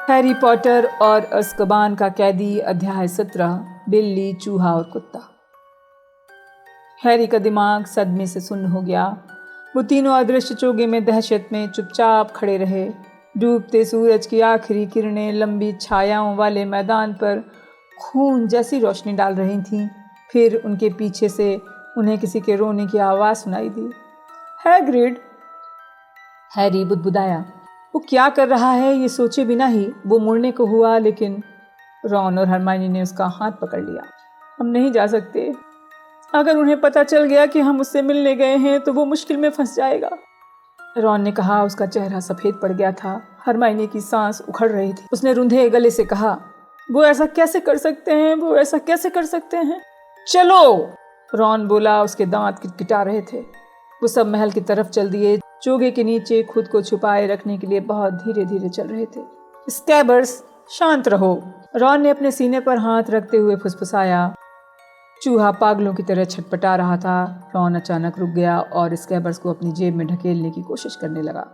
Harry Potter और Azkaban का कैदी, अध्याय 17, बिल्ली, चूहा और कुत्ता। हैरी का दिमाग सदमे से सुन्न हो गया। वो तीनों अदृश्य चोगे में दहशत में चुपचाप खड़े रहे। डूबते सूरज की आखिरी किरणें लंबी छायाओं वाले मैदान पर खून जैसी रोशनी डाल रही थीं। फिर उनके पीछे से उन्हें किसी के रोने की आवाज़ सुनाई दी। हैग्रिड! हैरी बुदबुदाया। वो क्या कर रहा है ये सोचे बिना ही वो मुड़ने को हुआ, लेकिन रॉन और हरमाइनी ने उसका हाथ पकड़ लिया। हम नहीं जा सकते। अगर उन्हें पता चल गया कि हम उससे मिलने गए हैं तो वो मुश्किल में फंस जाएगा, रॉन ने कहा। उसका चेहरा सफ़ेद पड़ गया था। हरमाइनी की सांस उखड़ रही थी। उसने रुंधे गले से कहा, वो ऐसा कैसे कर सकते हैं, वो ऐसा कैसे कर सकते हैं? चलो, रॉन बोला। उसके दांत किटकिटा रहे थे। वो सब महल की तरफ चल दिए। चोगे के नीचे खुद को छुपाए रखने के लिए बहुत धीरे धीरे चल रहे थे। स्कैबर्स, शांत रहो, रॉन ने अपने सीने पर हाथ रखते हुए फुसफुसाया। चूहा पागलों की तरह छटपटा रहा था। रॉन अचानक रुक गया और स्कैबर्स को अपनी जेब में ढकेलने की कोशिश करने लगा।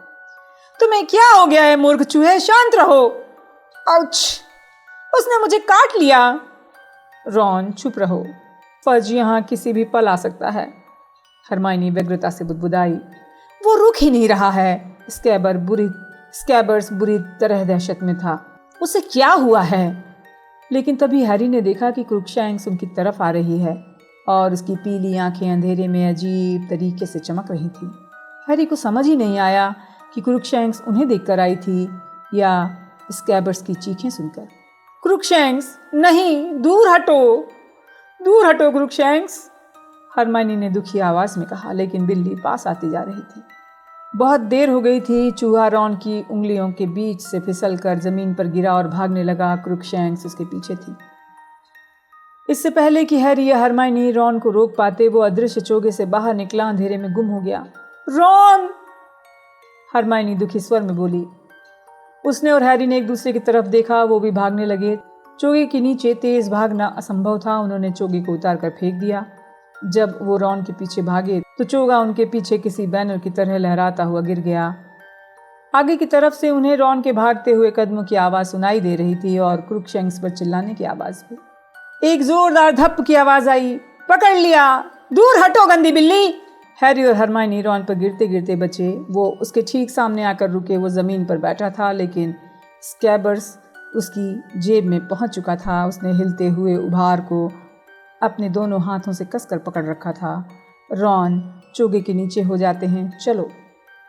तुम्हें क्या हो गया है मूर्ख चूहे, शांत रहो। आउच! उसने मुझे काट लिया। रॉन, चुप रहो, फर्ज यहाँ किसी भी पल आ सकता है। हरमाइनी व्यग्रता से बुदबुदाई। वो रुक ही नहीं रहा है। स्कैबर्स बुरी तरह दहशत में था। उसे क्या हुआ है? लेकिन तभी हैरी ने देखा कि क्रूकशैंक्स उनकी तरफ आ रही है और उसकी पीली आंखें अंधेरे में अजीब तरीके से चमक रही थी। हैरी को समझ ही नहीं आया कि क्रूकशैंक्स उन्हें देखकर आई थी या स्कैबर्स की चीखें सुनकर। क्रूकशैंक्स, नहीं, दूर हटो क्रूकशैंक्स, हरमाइनी ने दुखी आवाज में कहा, लेकिन बिल्ली पास आती जा रही थी। बहुत देर हो गई थी। चूहा रॉन की उंगलियों के बीच से फिसलकर जमीन पर गिरा और भागने लगा। क्रूकशैंक्स उसके पीछे थी। इससे पहले कि हैरी या हरमाइनी रॉन को रोक पाते, वो अदृश्य चोगे से बाहर निकला, अंधेरे में गुम हो गया। रॉन! हरमाइनी दुखी स्वर में बोली। उसने और हैरी ने एक दूसरे की तरफ देखा। वो भी भागने लगे। चोगे के नीचे तेज भागना असंभव था। उन्होंने चोगे को उतार कर फेंक दिया। जब वो रॉन के पीछे भागे तो चोगा उनके पीछे किसी बैनर की तरह लहराता हुआ गिर गया। आगे की तरफ से उन्हें रॉन के भागते हुए कदमों की आवाज़ सुनाई दे रही थी और क्रूकशैंक्स पर चिल्लाने की आवाज़ भी। एक जोरदार धप की आवाज़ आई। पकड़ लिया! दूर हटो गंदी बिल्ली! हैरी और हरमाइनी रॉन पर गिरते गिरते बचे। वो उसके ठीक सामने आकर रुके। वो ज़मीन पर बैठा था, लेकिन स्कैबर्स उसकी जेब में पहुंच चुका था। उसने हिलते हुए उभार को अपने दोनों हाथों से कसकर पकड़ रखा था। रॉन, चोगे के नीचे हो जाते हैं, चलो,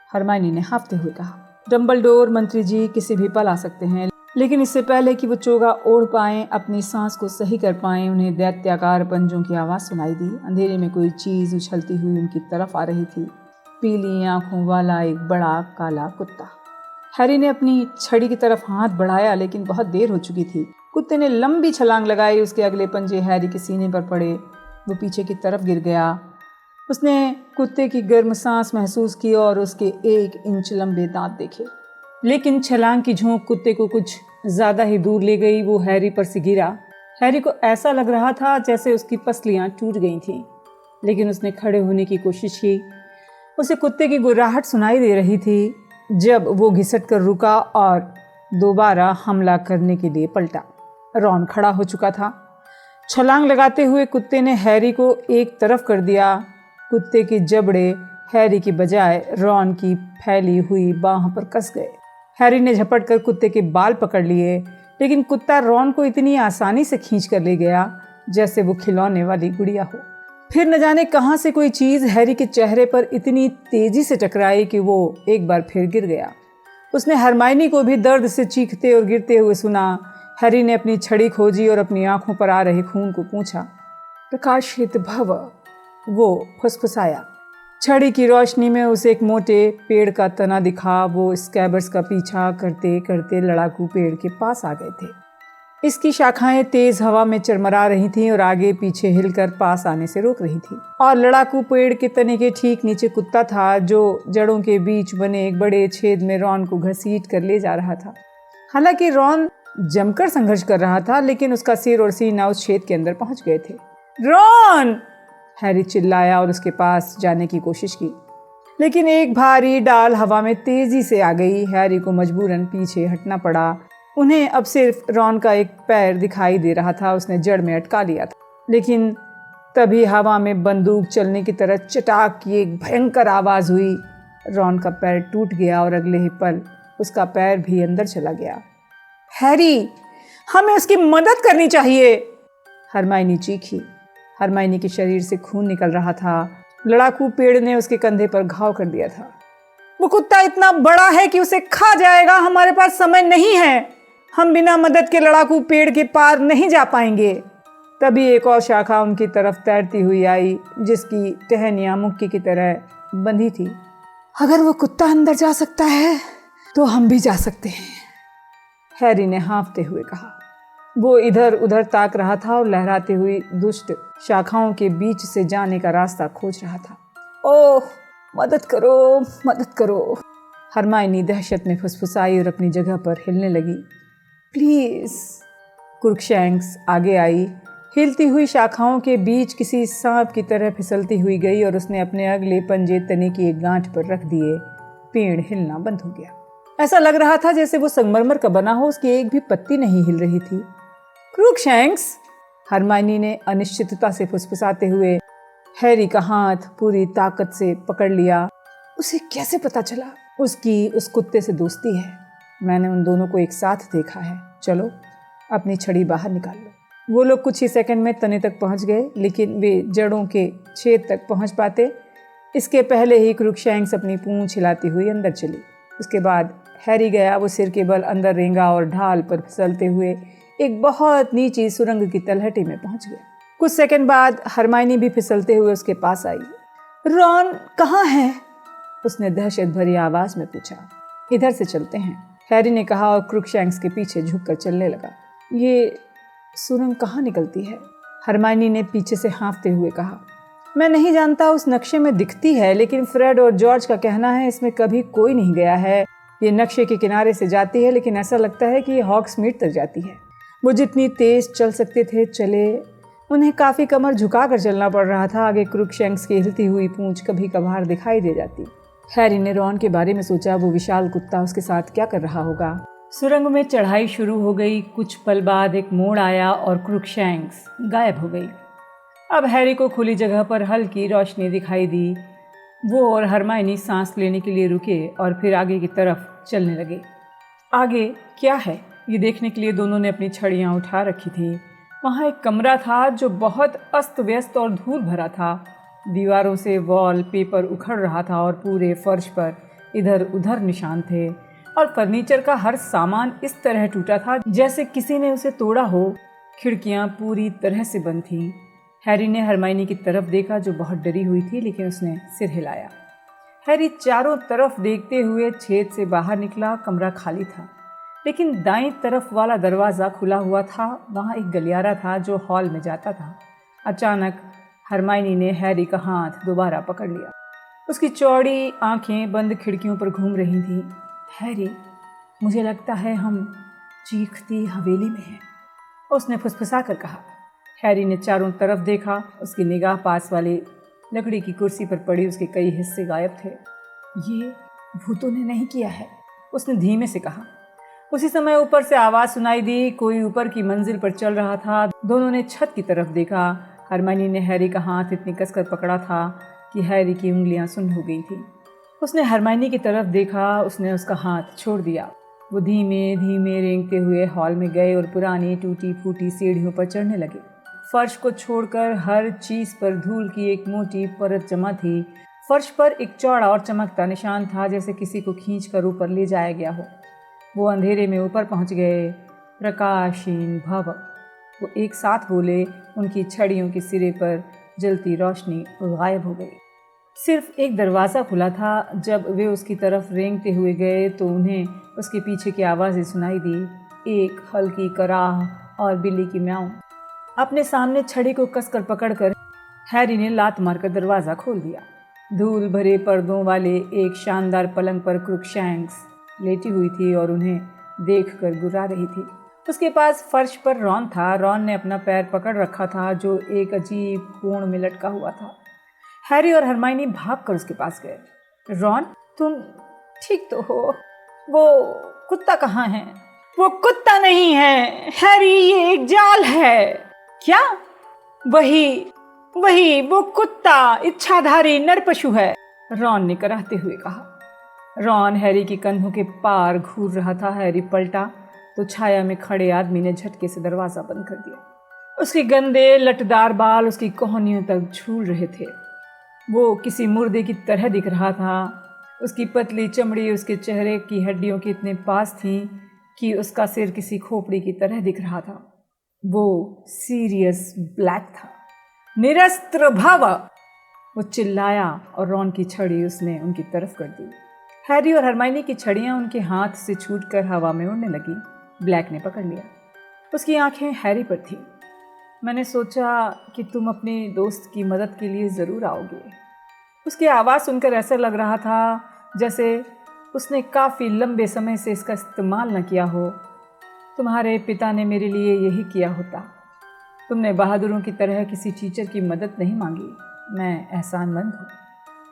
हरमाइनी ने हाँफते हुए कहा। डंबलडोर, मंत्री जी किसी भी पल आ सकते हैं, लेकिन इससे पहले कि वो चोगा ओढ़ पाएं, अपनी सांस को सही कर पाएं, उन्हें दैत्याकार पंजों की आवाज़ सुनाई दी। अंधेरे में कोई चीज़ उछलती हुई उनकी तरफ आ रही थी। पीली आंखों वाला एक बड़ा काला कुत्ता। हैरी ने अपनी छड़ी की तरफ हाथ बढ़ाया, लेकिन बहुत देर हो चुकी थी। कुत्ते ने लंबी छलांग लगाई। उसके अगले पंजे हैरी के सीने पर पड़े। वो पीछे की तरफ गिर गया। उसने कुत्ते की गर्म सांस महसूस की और उसके 1 इंच लंबे दांत देखे, लेकिन छलांग की झोंक कुत्ते को कुछ ज़्यादा ही दूर ले गई। वो हैरी पर से गिरा। हैरी को ऐसा लग रहा था जैसे उसकी पसलियाँ टूट गई थीं, लेकिन उसने खड़े होने की कोशिश की। उसे कुत्ते की गुर्राहट सुनाई दे रही थी जब वो घिसट कर रुका और दोबारा हमला करने के लिए पलटा। रॉन खड़ा हो चुका था। छलांग लगाते हुए कुत्ते ने हैरी को एक तरफ कर दिया। कुत्ते के जबड़े हैरी की बजाय रॉन की फैली हुई बाह पर कस गए। हैरी ने झपट कर कुत्ते के बाल पकड़ लिए, लेकिन कुत्ता रॉन को इतनी आसानी से खींच कर ले गया जैसे वो खिलौने वाली गुड़िया हो। फिर न जाने कहाँ से कोई चीज़ हैरी के चेहरे पर इतनी तेजी से टकराई कि वो एक बार फिर गिर गया। उसने हरमाइनी को भी दर्द से चीखते और गिरते हुए सुना। हैरी ने अपनी छड़ी खोजी और अपनी आंखों पर आ रहे खून को पूंछा। प्रकाशित भव, वो फुसफुसाया। छड़ी की रोशनी में उसे एक मोटे पेड़ का तना दिखा। वो स्कैबर्स का पीछा करते करते लड़ाकू पेड़ के पास आ गए थे। इसकी शाखाएं तेज हवा में चरमरा रही थीं और आगे पीछे हिलकर पास आने से रोक रही थी। और लड़ाकू पेड़ के तने के ठीक नीचे कुत्ता था, जो जड़ों के बीच बने एक बड़े छेद में रॉन को घसीट कर ले जा रहा था। हालांकि रॉन जमकर संघर्ष कर रहा था, लेकिन उसका सिर और सीना उस छेद के अंदर पहुंच गए थे। रॉन! हैरी चिल्लाया और उसके पास जाने की कोशिश की, लेकिन एक भारी डाल हवा में तेजी से आ गई। हैरी को मजबूरन पीछे हटना पड़ा। उन्हें अब सिर्फ रॉन का एक पैर दिखाई दे रहा था, उसने जड़ में अटका लिया था। लेकिन तभी हवा में बंदूक चलने की तरह चटाक की एक भयंकर आवाज़ हुई। रॉन का पैर टूट गया और अगले ही पल उसका पैर भी अंदर चला गया। हैरी, हमें उसकी मदद करनी चाहिए, हरमाइनी चीखी। हरमाइनी के शरीर से खून निकल रहा था। लड़ाकू पेड़ ने उसके कंधे पर घाव कर दिया था। वो कुत्ता इतना बड़ा है कि उसे खा जाएगा, हमारे पास समय नहीं है, हम बिना मदद के लड़ाकू पेड़ के पार नहीं जा पाएंगे। तभी एक और शाखा उनकी तरफ तैरती हुई आई, जिसकी टहनियां मुक्की की तरह बंधी थी। अगर वो कुत्ता अंदर जा सकता है तो हम भी जा सकते हैं, हैरी ने हाँफते हुए कहा। वो इधर उधर ताक रहा था और लहराती हुई दुष्ट शाखाओं के बीच से जाने का रास्ता खोज रहा था। ओह, मदद करो, मदद करो, हरमाइनी दहशत में फुसफुसाई और अपनी जगह पर हिलने लगी। प्लीज। क्रुकशैंक्स आगे आई, हिलती हुई शाखाओं के बीच किसी सांप की तरह फिसलती हुई गई और उसने अपने अगले पंजे तने की एक गांठ पर रख दिए। पेड़ हिलना बंद हो गया। ऐसा लग रहा था जैसे वो संगमरमर का बना हो, उसकी एक भी पत्ती नहीं हिल रही थी। क्रुकशैंक्स, हरमाइनी ने अनिश्चितता से फुसफुसाते हुए हैरी का हाथ पूरी ताकत से पकड़ लिया। उसे कैसे पता चला उसकी उस कुत्ते से दोस्ती है? मैंने उन दोनों को एक साथ देखा है। चलो, अपनी छड़ी बाहर निकाल लो। वो लोग कुछ ही सेकंड में तने तक पहुंच गए, लेकिन वे जड़ों के छेद तक पहुंच पाते इसके पहले ही क्रुकशैंक्स अपनी पूंछ हिलाती हुई अंदर चली। उसके बाद हैरी गया। वो सिर के बल अंदर रेंगा और ढाल पर फिसलते हुए एक बहुत नीची सुरंग की तलहटी में पहुंच गया। कुछ सेकंड बाद हरमाइनी भी फिसलते हुए उसके पास आई। रॉन कहाँ है? उसने दहशत भरी आवाज में पूछा। इधर से चलते हैं, हैरी ने कहा और क्रुकशैंक्स के पीछे झुककर चलने लगा। ये सुरंग कहाँ निकलती है? हरमाइनी ने पीछे से हाँफते हुए कहा। मैं नहीं जानता, उस नक्शे में दिखती है, लेकिन फ्रेड और जॉर्ज का कहना है इसमें कभी कोई नहीं गया है। ये नक्शे के किनारे से जाती है, लेकिन ऐसा लगता है कि ये हॉग्समीड तक जाती है। वो जितनी तेज चल सकते थे चले। उन्हें काफ़ी कमर झुका कर चलना पड़ रहा था। आगे क्रुकशैंक्स की हिलती हुई पूंछ कभी कभार दिखाई दे जाती। हैरी ने रॉन के बारे में सोचा। वो विशाल कुत्ता उसके साथ क्या कर रहा होगा? सुरंग में चढ़ाई शुरू हो गई। कुछ पल बाद एक मोड़ आया और क्रुकशैंक्स गायब हो गई। अब हैरी को खुली जगह पर हल्की रोशनी दिखाई दी। वो और हरमाइनी सांस लेने के लिए रुके और फिर आगे की तरफ चलने लगे। आगे क्या है ये देखने के लिए दोनों ने अपनी छड़ियाँ उठा रखी थी। वहाँ एक कमरा था जो बहुत अस्त व्यस्त और धूल भरा था। दीवारों से वॉल पेपर उखड़ रहा था और पूरे फर्श पर इधर उधर निशान थे और फर्नीचर का हर सामान इस तरह टूटा था जैसे किसी ने उसे तोड़ा हो। खिड़कियाँ पूरी तरह से बंद थीं। हैरी ने हरमाइनी की तरफ देखा जो बहुत डरी हुई थी, लेकिन उसने सिर हिलाया। हैरी चारों तरफ देखते हुए छेद से बाहर निकला। कमरा खाली था, लेकिन दाईं तरफ वाला दरवाज़ा खुला हुआ था। वहाँ एक गलियारा था जो हॉल में जाता था। अचानक हरमाइनी ने हैरी का हाथ दोबारा पकड़ लिया। उसकी चौड़ी आंखें बंद खिड़कियों पर घूम रही थीं। हैरी, मुझे लगता है हम चीखती हवेली में हैं, उसने फुसफुसा कर कहा। हैरी ने चारों तरफ देखा। उसकी निगाह पास वाली लकड़ी की कुर्सी पर पड़ी उसके कई हिस्से गायब थे। ये भूतों ने नहीं किया है, उसने धीमे से कहा। उसी समय ऊपर से आवाज़ सुनाई दी। कोई ऊपर की मंजिल पर चल रहा था। दोनों ने छत की तरफ देखा। हरमाइनी ने हैरी का हाथ इतनी कसकर पकड़ा था कि हैरी की उंगलियां सुन्न हो गई थी। उसने हरमाइनी की तरफ देखा। उसने उसका हाथ छोड़ दिया। वो धीमे धीमे रेंगते हुए हॉल में गए और पुरानी टूटी फूटी सीढ़ियों पर चढ़ने लगे। फर्श को छोड़कर हर चीज़ पर धूल की एक मोटी परत जमा थी। फर्श पर एक चौड़ा और चमकता निशान था, जैसे किसी को खींचकर ऊपर ले जाया गया हो। वो अंधेरे में ऊपर पहुंच गए। प्रकाशहीन भव, वो एक साथ बोले। उनकी छड़ियों के सिरे पर जलती रोशनी गायब हो गई। सिर्फ एक दरवाज़ा खुला था। जब वे उसकी तरफ रेंगते हुए गए तो उन्हें उसके पीछे की आवाज़ें सुनाई दी, एक हल्की कराह और बिल्ली की म्याऊं। अपने सामने छड़ी को कसकर पकड़कर हैरी ने लात मारकर दरवाज़ा खोल दिया। धूल भरे पर्दों वाले एक शानदार पलंग पर क्रुकशैंक्स लेटी हुई थी और उन्हें देखकर गुर्रा रही थी। उसके पास फर्श पर रॉन था। रॉन ने अपना पैर पकड़ रखा था जो एक अजीब कोण में लटका हुआ था। हैरी और हरमाइनी भागकर उसके पास गए। रॉन, तुम ठीक तो हो? वो कुत्ता कहाँ है? वो कुत्ता नहीं है हैरी, ये एक जाल है। क्या? वही वही वो कुत्ता, इच्छाधारी नरपशु है, रॉन ने कराहते हुए कहा। रॉन हैरी की कंधों के पार घूर रहा था। हैरी पलटा तो छाया में खड़े आदमी ने झटके से दरवाजा बंद कर दिया। उसके गंदे लटदार बाल उसकी कोहनियों तक झूल रहे थे। वो किसी मुर्दे की तरह दिख रहा था। उसकी पतली चमड़ी उसके चेहरे की हड्डियों के इतने पास थी कि उसका सिर किसी खोपड़ी की तरह दिख रहा था। वो सीरियस ब्लैक था, निरस्त्र भाव। वो चिल्लाया और रॉन की छड़ी उसने उनकी तरफ कर दी। हैरी और हरमाइनी की छड़ियां उनके हाथ से छूटकर हवा में उड़ने लगी। ब्लैक ने पकड़ लिया। उसकी आंखें हैरी पर थीं। मैंने सोचा कि तुम अपने दोस्त की मदद के लिए ज़रूर आओगे। उसकी आवाज़ सुनकर ऐसा लग रहा था जैसे उसने काफ़ी लंबे समय से इसका इस्तेमाल न किया हो। तुम्हारे पिता ने मेरे लिए यही किया होता। तुमने बहादुरों की तरह किसी टीचर की मदद नहीं मांगी। मैं एहसानमंद हूँ।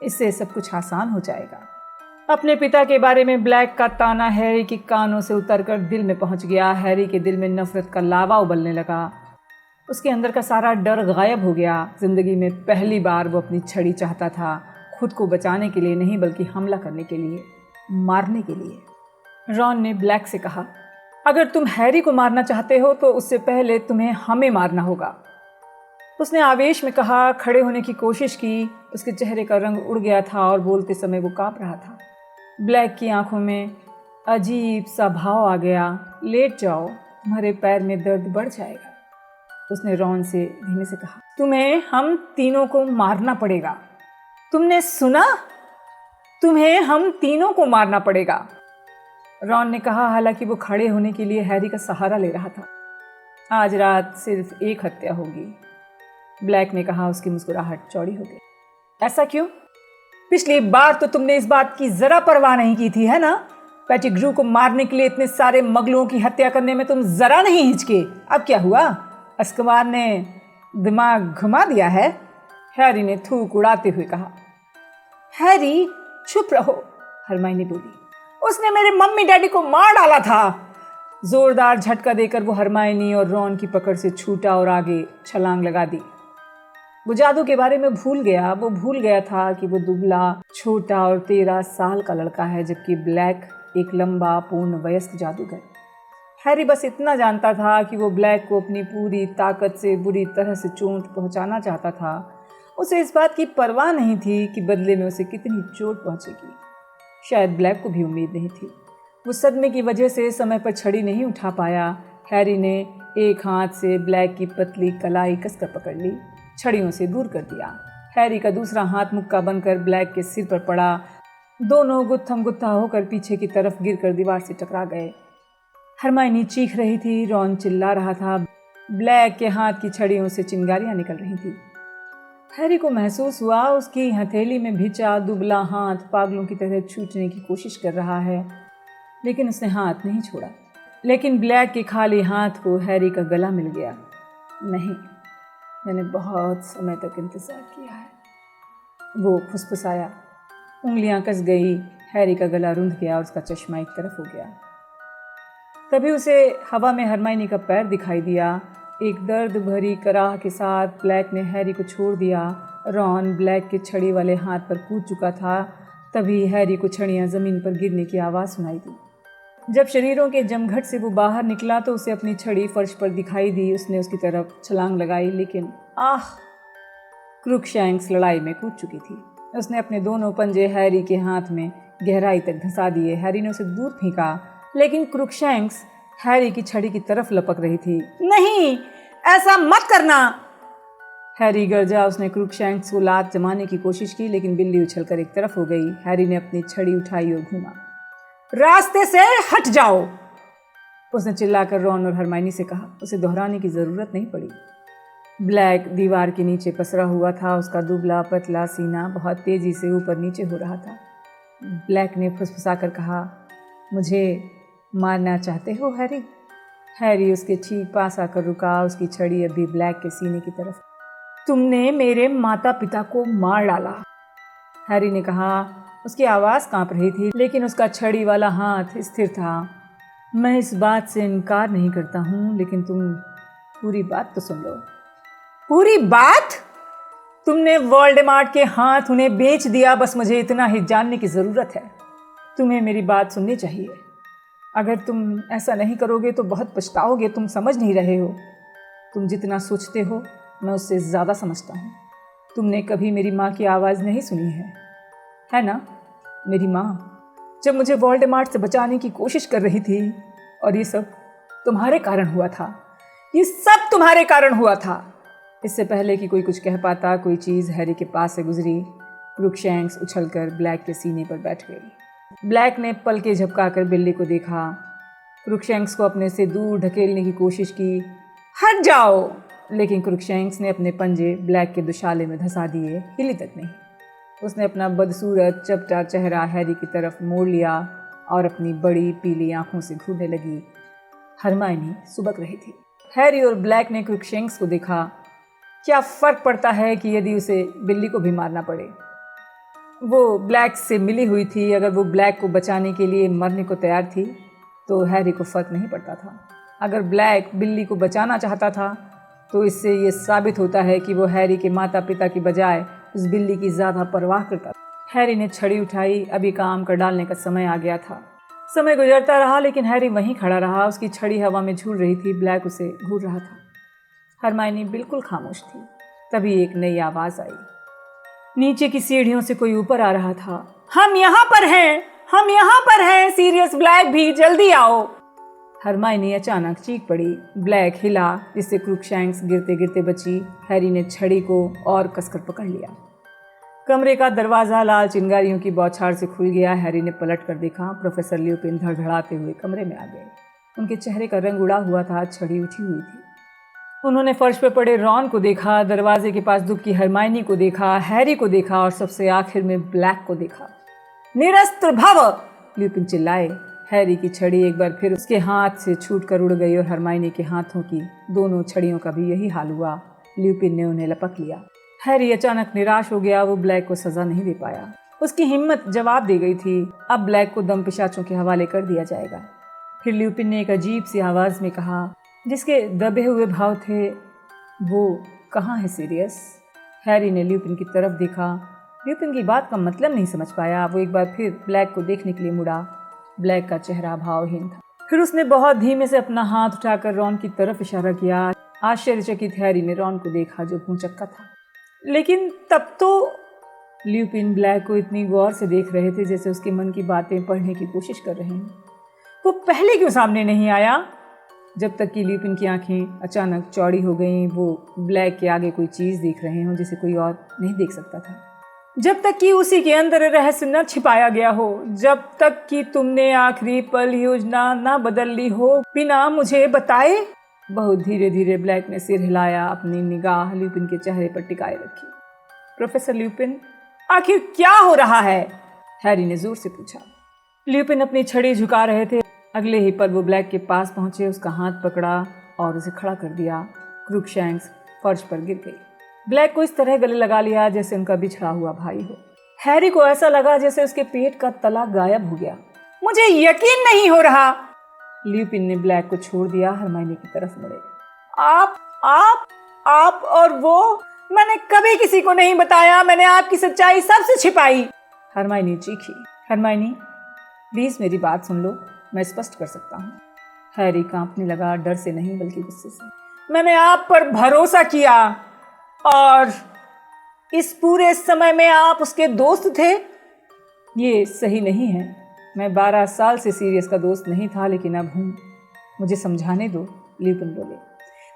इससे सब कुछ आसान हो जाएगा। अपने पिता के बारे में ब्लैक का ताना हैरी के कानों से उतरकर दिल में पहुँच गया। हैरी के दिल में नफरत का लावा उबलने लगा। उसके अंदर का सारा डर गायब हो गया। जिंदगी में पहली बार वो अपनी छड़ी चाहता था, खुद को बचाने के लिए नहीं बल्कि हमला करने के लिए, मारने के लिए। रॉन ने ब्लैक से कहा, अगर तुम हैरी को मारना चाहते हो तो उससे पहले तुम्हें हमें मारना होगा। उसने आवेश में कहा, खड़े होने की कोशिश की। उसके चेहरे का रंग उड़ गया था और बोलते समय वो कांप रहा था। ब्लैक की आंखों में अजीब सा भाव आ गया। लेट जाओ, तुम्हारे पैर में दर्द बढ़ जाएगा। उसने रॉन से धीमे से कहा, तुम्हें हम तीनों को मारना पड़ेगा। तुमने सुना? तुम्हें हम तीनों को मारना पड़ेगा, रॉन ने कहा, हालांकि वो खड़े होने के लिए हैरी का सहारा ले रहा था। आज रात सिर्फ एक हत्या होगी, ब्लैक ने कहा। उसकी मुस्कुराहट चौड़ी हो गई। ऐसा क्यों? पिछली बार तो तुमने इस बात की जरा परवाह नहीं की थी, है ना? पेटिग्रू को मारने के लिए इतने सारे मगलों की हत्या करने में तुम जरा नहीं हिचके। अब क्या हुआ? अस्कबान ने दिमाग घुमा दिया है, हैरी ने थूक उड़ाते हुए कहा। हैरी चुप रहो, हरमाइनी बोली। उसने मेरे मम्मी डैडी को मार डाला था। जोरदार झटका देकर वो हरमाइनी और रॉन की पकड़ से छूटा और आगे छलांग लगा दी। वो जादू के बारे में भूल गया। वो भूल गया था कि वो दुबला, छोटा और 13 साल का लड़का है, जबकि ब्लैक एक लंबा, पूर्ण वयस्क जादूगर। हैरी बस इतना जानता था कि वो ब्लैक को अपनी पूरी ताकत से बुरी तरह से चोट पहुंचाना चाहता था। उसे इस बात की परवाह नहीं थी कि बदले में उसे कितनी चोट पहुंचेगी। शायद ब्लैक को भी उम्मीद नहीं थी। वो सदमे की वजह से समय पर छड़ी नहीं उठा पाया। हैरी ने एक हाथ से ब्लैक की पतली कलाई कसकर पकड़ ली, छड़ियों से दूर कर दिया। हैरी का दूसरा हाथ मुक्का बनकर ब्लैक के सिर पर पड़ा। दोनों गुत्थम गुत्था होकर पीछे की तरफ गिरकर दीवार से टकरा गए। हरमाइनी चीख रही थी, रॉन चिल्ला रहा था। ब्लैक के हाथ की छड़ियों से चिंगारियां निकल रही थी। हैरी को महसूस हुआ उसकी हथेली में भिचा दुबला हाथ पागलों की तरह छूटने की कोशिश कर रहा है, लेकिन उसने हाथ नहीं छोड़ा। लेकिन ब्लैक के खाली हाथ को हैरी का गला मिल गया। नहीं, मैंने बहुत समय तक इंतजार किया है, वो फुसफुसाया। उंगलियां कस गई। हैरी का गला रुंध गया और उसका चश्मा एक तरफ हो गया। तभी उसे हवा में हरमाइनी का पैर दिखाई दिया। एक दर्द भरी कराह के साथ ब्लैक ने हैरी को छोड़ दिया। रॉन ब्लैक के छड़ी वाले हाथ पर कूद चुका था। तभी हैरी को छड़ियाँ ज़मीन पर गिरने की आवाज़ सुनाई दी। जब शरीरों के जमघट से वो बाहर निकला तो उसे अपनी छड़ी फर्श पर दिखाई दी। उसने उसकी तरफ छलांग लगाई, लेकिन क्रूकशैंक्स लड़ाई में कूद चुकी थी। उसने अपने दोनों पंजे हैरी के हाथ में गहराई तक धंसा दिए। हैरी ने उसे दूर फेंका, लेकिन क्रूकशैंक्स हैरी की छड़ी की तरफ लपक रही थी। नहीं, ऐसा मत करना, हैरी गरजा। उसने क्रूकशैंक्स को लात जमाने की कोशिश की, लेकिन बिल्ली उछलकर एक तरफ हो गई। हैरी ने अपनी छड़ी उठाई और घूमा। रास्ते से हट जाओ, उसने चिल्लाकर रॉन और हरमाइनी से कहा। उसे दोहराने की जरूरत नहीं पड़ी। ब्लैक दीवार के नीचे पसरा हुआ था। उसका दुबला पतला सीना बहुत तेजी से ऊपर नीचे हो रहा था। ब्लैक ने फुसफुसाकर कहा, मुझे मारना चाहते हो हैरी? हैरी उसके ठीक पास आकर रुका, उसकी छड़ी अभी ब्लैक के सीने की तरफ। तुमने मेरे माता पिता को मार डाला, हैरी ने कहा। उसकी आवाज़ कांप रही थी, लेकिन उसका छड़ी वाला हाथ स्थिर था। मैं इस बात से इनकार नहीं करता हूँ, लेकिन तुम पूरी बात तो सुन लो। पूरी बात? तुमने वोल्डेमॉर्ट के हाथ उन्हें बेच दिया, बस मुझे इतना ही जानने की ज़रूरत है। तुम्हें मेरी बात सुननी चाहिए। अगर तुम ऐसा नहीं करोगे तो बहुत पछताओगे। तुम समझ नहीं रहे हो। तुम जितना सोचते हो मैं उससे ज़्यादा समझता हूँ। तुमने कभी मेरी माँ की आवाज़ नहीं सुनी है ना? मेरी माँ जब मुझे वोल्डेमॉर्ट से बचाने की कोशिश कर रही थी, और ये सब तुम्हारे कारण हुआ था। ये सब तुम्हारे कारण हुआ था। इससे पहले कि कोई कुछ कह पाता, कोई चीज़ हैरी के पास से गुजरी। क्रूकशैंक्स उछलकर ब्लैक के सीने पर बैठ गई। ब्लैक ने पलकें झपकाकर बिल्ली को देखा। क्रूकशैंक्स को अपने से दूर ढकेलने की कोशिश की। हट जाओ! लेकिन क्रूकशैंक्स ने अपने पंजे ब्लैक के दुशाले में धंसा दिए, हिली तक नहीं। उसने अपना बदसूरत चपटा चेहरा हैरी की तरफ मोड़ लिया और अपनी बड़ी पीली आंखों से घूरने लगी। हरमाइनी सुबक रही थी। हैरी और ब्लैक ने क्रूकशैंक्स को देखा। क्या फ़र्क पड़ता है कि यदि उसे बिल्ली को भी मारना पड़े? वो ब्लैक से मिली हुई थी। अगर वो ब्लैक को बचाने के लिए मरने को तैयार थी तो हैरी को फ़र्क नहीं पड़ता था। अगर ब्लैक बिल्ली को बचाना चाहता था तो इससे ये साबित होता है कि वो हैरी के माता पिता की बजाय उस बिल्ली की ज़्यादा परवाह करता था। हैरी ने छड़ी उठाई। अभी काम कर डालने का समय आ गया था। समय गुजरता रहा लेकिन हैरी वहीं खड़ा रहा। उसकी छड़ी हवा में झूल रही थी। ब्लैक उसे घूर रहा था। हरमाइनी बिल्कुल खामोश थी। तभी एक नई आवाज़ आई। नीचे की सीढ़ियों से कोई ऊपर आ रहा था। हम यहाँ पर हैं, हम यहाँ पर हैं, सीरियस ब्लैक भी, जल्दी आओ। हरमाइनी अचानक चीख पड़ी। ब्लैक हिला, जिससे क्रूकशैंक्स गिरते गिरते बची। हैरी ने छड़ी को और कसकर पकड़ लिया। कमरे का दरवाज़ा लाल चिंगारियों की बौछार से खुल गया। हैरी ने पलट कर देखा। प्रोफेसर ल्यूपिन धड़धड़ाते हुए कमरे में आ गए। उनके चेहरे का रंग उड़ा हुआ था। छड़ी उठी हुई थी। उन्होंने फर्श पर पड़े रॉन को देखा, दरवाजे के पास दुबकी हरमाइनी को देखा, हैरी को देखा और सबसे आखिर में ब्लैक को देखा। निरस्त्र भव! ल्यूपिन चिल्लाए। हैरी की छड़ी एक बार फिर उसके हाथ से छूटकर उड़ गई और हरमाइनी के हाथों की दोनों छड़ियों का भी यही हाल हुआ। ल्यूपिन ने उन्हें लपक लिया। हैरी अचानक निराश हो गया। वो ब्लैक को सजा नहीं दे पाया। उसकी हिम्मत जवाब दे गई थी। अब ब्लैक को दम पिशाचों के हवाले कर दिया जाएगा। फिर ल्यूपिन ने एक अजीब सी आवाज़ में कहा, जिसके दबे हुए भाव थे, वो कहाँ है सीरियस? हैरी ने ल्यूपिन की तरफ देखा। ल्यूपिन की बात का मतलब नहीं समझ पाया। वो एक बार फिर ब्लैक को देखने के लिए मुड़ा। ब्लैक का चेहरा भावहीन था। फिर उसने बहुत धीमे से अपना हाथ उठाकर रॉन की तरफ इशारा किया। आश्चर्यचकित हैरी ने रॉन को देखा जो भौंचक्का था। लेकिन तब तो ल्यूपिन ब्लैक को इतनी गौर से देख रहे थे जैसे उसके मन की बातें पढ़ने की कोशिश कर रहे हैं। वो पहले क्यों सामने नहीं आया? जब तक कि ल्यूपिन की आंखें अचानक चौड़ी हो गईं। वो ब्लैक के आगे कोई चीज़ देख रहे हों जिसे कोई और नहीं देख सकता था। जब तक कि उसी के अंदर रहस्य न छिपाया गया हो, जब तक कि तुमने आखिरी पल योजना न बदल ली हो बिना मुझे बताए। बहुत धीरे धीरे ब्लैक ने सिर हिलाया, अपनी निगाह ल्यूपिन के चेहरे पर टिकाए रखी। प्रोफेसर ल्यूपिन, आखिर क्या हो रहा है? हैरी ने जोर से पूछा। ल्यूपिन अपनी छड़ी झुका रहे थे। अगले ही पल वो ब्लैक के पास पहुंचे, उसका हाथ पकड़ा और उसे खड़ा कर दिया। क्रूकशैंक्स फर्श पर गिर गई। ब्लैक को इस तरह गले लगा लिया जैसे उनका बिछड़ा हुआ भाई हो। हैरी को ऐसा लगा जैसे उसके पेट का तला गायब हो गया। मुझे यकीन नहीं हो रहा। ल्यूपिन ने ब्लैक को छोड़ दिया। हरमाइनी की तरफ मुड़े। आप और वो? मैंने कभी किसी को नहीं बताया। मैंने आपकी सच्चाई सबसे छिपाई। हरमाइनी चीखी। हरमाइनी, प्लीज मेरी बात सुन लो। मैं स्पष्ट कर सकता हूँ। हैरी कांपने लगा, डर से नहीं बल्कि गुस्से से। मैंने आप पर भरोसा किया और इस पूरे समय में आप उसके दोस्त थे। ये सही नहीं है। मैं 12 साल से सीरियस का दोस्त नहीं था, लेकिन अब हूँ। मुझे समझाने दो। ल्यूपिन बोले।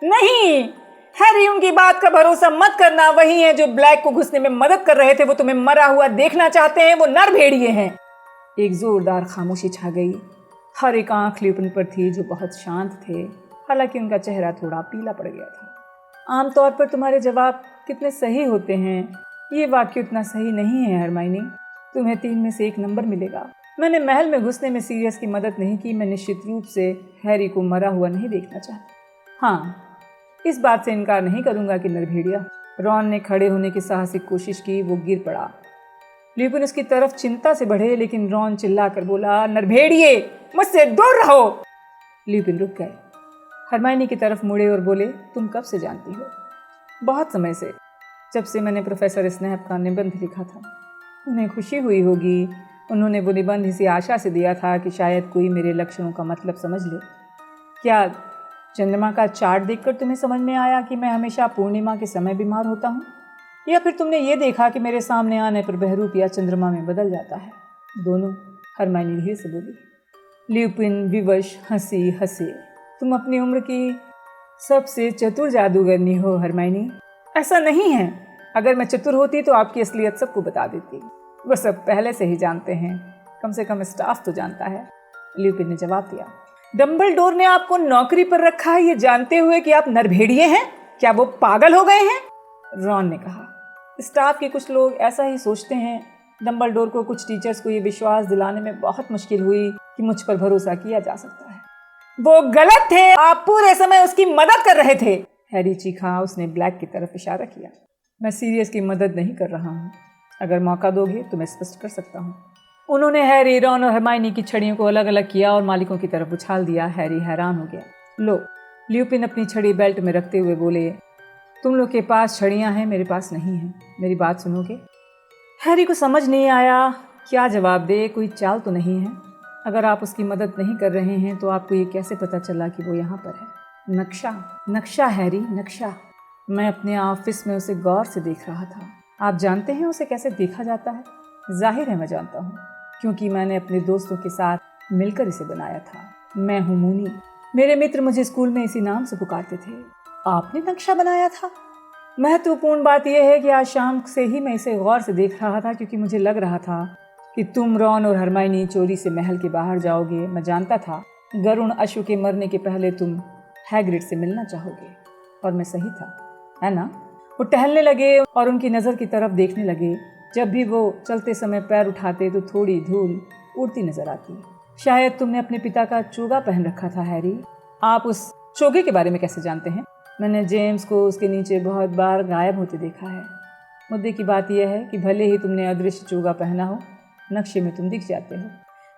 नहीं हैरी, उनकी बात का भरोसा मत करना। वही है जो ब्लैक को घुसने में मदद कर रहे थे। वो तुम्हें मरा हुआ देखना चाहते हैं। वो नर भेड़िए हैं। एक जोरदार खामोशी छा गई। हर एक आंख ल्यूपिन पर थी जो बहुत शांत थे, हालांकि उनका चेहरा थोड़ा पीला पड़ गया था। आमतौर पर तुम्हारे जवाब कितने सही होते हैं। ये वाक्य उतना सही नहीं है हरमाइनी। तुम्हें 3 में से 1 नंबर मिलेगा। मैंने महल में घुसने में सीरियस की मदद नहीं की। मैं निश्चित रूप से हैरी को मरा हुआ नहीं देखना चाहता। हाँ, इस बात से इनकार नहीं करूंगा कि नरभेड़िया। रॉन ने खड़े होने की साहसिक कोशिश की। वो गिर पड़ा। ल्यूपिन उसकी तरफ चिंता से बढ़े, लेकिन रॉन चिल्लाकर बोला, नरभेड़िए, मुझसे दूर रहो। ल्यूपिन रुक गए। हरमाइनी की तरफ मुड़े और बोले, तुम कब से जानती हो? बहुत समय से, जब से मैंने प्रोफेसर स्नेप का निबंध लिखा था। उन्हें खुशी हुई होगी। उन्होंने वो निबंध इसी आशा से दिया था कि शायद कोई मेरे लक्षणों का मतलब समझ ले। क्या चंद्रमा का चार्ट देखकर तुम्हें समझ में आया कि मैं हमेशा पूर्णिमा के समय बीमार होता हूँ, या फिर तुमने ये देखा कि मेरे सामने आने पर बहरूप या चंद्रमा में बदल जाता है? दोनों, हरमाइनी धीरे से बोली। ल्यूपिन विवश हंसे। तुम अपनी उम्र की सबसे चतुर जादूगरनी हो हरमाइनी। ऐसा नहीं है। अगर मैं चतुर होती तो आपकी असलियत सबको बता देती। वो सब पहले से ही जानते हैं, कम से कम स्टाफ तो जानता है, ल्यूपिन ने जवाब दिया। डंबलडोर ने आपको नौकरी पर रखा है ये जानते हुए कि आप नरभेड़िए हैं? क्या वो पागल हो गए हैं? रॉन ने कहा। स्टाफ के कुछ लोग ऐसा ही सोचते हैं। डंबलडोर को कुछ टीचर्स को ये विश्वास दिलाने में बहुत मुश्किल हुई कि मुझ पर भरोसा किया जा सकता है। वो गलत थे, आप पूरे समय उसकी मदद कर रहे थे, हैरी चीखा। उसने ब्लैक की तरफ इशारा किया। मैं सीरियस की मदद नहीं कर रहा हूँ। अगर मौका दोगे तो मैं स्पष्ट कर सकता हूँ। उन्होंने हैरी, रॉन और हरमाइनी की छड़ियों को अलग अलग किया और मालिकों की तरफ उछाल दिया। हैरी हैरान हो गया। लो, ल्यूपिन अपनी छड़ी बेल्ट में रखते हुए बोले, तुम लोग के पास छड़ियाँ हैं, मेरे पास नहीं हैं। मेरी बात सुनोगे? हैरी को समझ नहीं आया क्या जवाब दे। कोई चाल तो नहीं है। अगर आप उसकी मदद नहीं कर रहे हैं तो आपको ये कैसे पता चला कि वो यहाँ पर है? नक्शा हैरी, नक्शा। मैं अपने ऑफिस में उसे गौर से देख रहा था। आप जानते हैं उसे कैसे देखा जाता है? जाहिर है मैं जानता हूँ, क्योंकि मैंने अपने दोस्तों के साथ मिलकर इसे बनाया था। मैं हूँ मूनी। मेरे मित्र मुझे स्कूल में इसी नाम से पुकारते थे। आपने नक्शा बनाया था? महत्वपूर्ण बात यह है कि आज शाम से ही मैं इसे गौर से देख रहा था, क्योंकि मुझे लग रहा था कि तुम, रॉन और हरमाइनी चोरी से महल के बाहर जाओगे। मैं जानता था गरुण अश्व के मरने के पहले तुम हैग्रिड से मिलना चाहोगे, और मैं सही था, है ना? वो टहलने लगे और उनकी नज़र की तरफ देखने लगे। जब भी वो चलते समय पैर उठाते तो थोड़ी धूल उड़ती नजर आती। शायद तुमने अपने पिता का चोगा पहन रखा था हैरी। आप उस चोगे के बारे में कैसे जानते हैं? मैंने जेम्स को उसके नीचे बहुत बार गायब होते देखा है। मुद्दे की बात यह है कि भले ही तुमने अदृश्य चोगा पहना हो, नक्शे में तुम दिख जाते हो।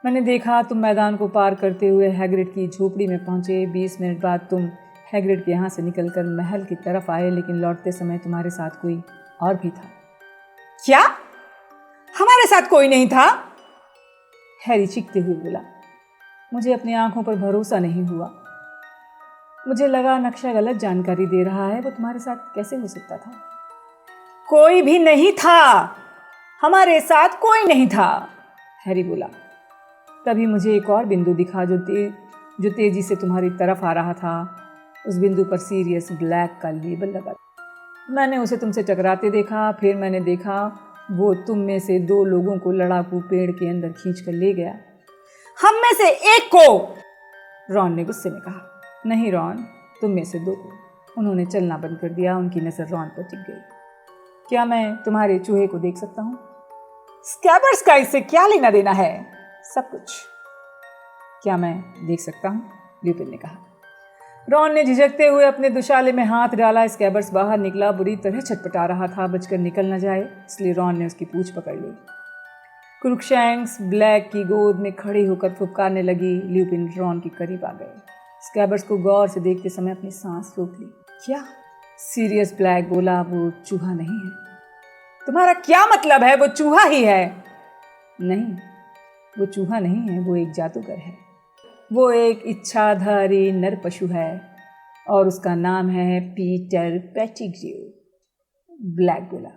मैंने देखा तुम मैदान को पार करते हुए हैग्रिड की झोपड़ी में पहुंचे। 20 मिनट बाद तुम हैग्रिड के यहाँ से निकलकर महल की तरफ आए, लेकिन लौटते समय तुम्हारे साथ कोई और भी था। क्या? हमारे साथ कोई नहीं था? हैरी चीखते हुए बोला। मुझे अपनी आंखों पर भरोसा नहीं हुआ। मुझे लगा नक्शा गलत जानकारी दे रहा है। वो तुम्हारे साथ कैसे हो सकता था? कोई भी नहीं था, हमारे साथ कोई नहीं था, हैरी बोला। तभी मुझे एक और बिंदु दिखा जो तेजी से तुम्हारी तरफ आ रहा था। उस बिंदु पर सीरियस ब्लैक का लेबल लगा। मैंने उसे तुमसे टकराते देखा। फिर मैंने देखा वो तुम में से 2 लोगों को लड़ाकू पेड़ के अंदर खींच कर ले गया। हम में से एक को, रॉन ने गुस्से में कहा। नहीं रॉन, तुम में से 2 को। उन्होंने चलना बंद कर दिया। उनकी नजर रॉन पर टिक गई। क्या मैं तुम्हारे चूहे को देख सकता हूँ? स्कैबर्स का इससे क्या लेना देना है? सब कुछ। क्या मैं देख सकता हूँ? ल्यूपिन ने कहा। रॉन ने झिझकते हुए अपने दुशाले में हाथ डाला। स्कैबर्स बाहर निकला, बुरी तरह छटपटा रहा था, बचकर निकल न जाए, इसलिए रॉन ने उसकी पूंछ पकड़ ली। क्रूकशैंक्स ब्लैक की गोद में खड़ी होकर फुफकारने लगी। ल्यूपिन रॉन के करीब आ गए। स्कैबर्स को गौर से देखते समय अपनी सांस रोक ली। क्या? सीरियस ब्लैक बोला, वो चूहा नहीं है। तुम्हारा क्या मतलब है? वो चूहा ही है। नहीं, वो चूहा नहीं है, वो एक जादूगर है। वो एक इच्छाधारी नर पशु है और उसका नाम है पीटर पेटिग्रू, ब्लैक बोला।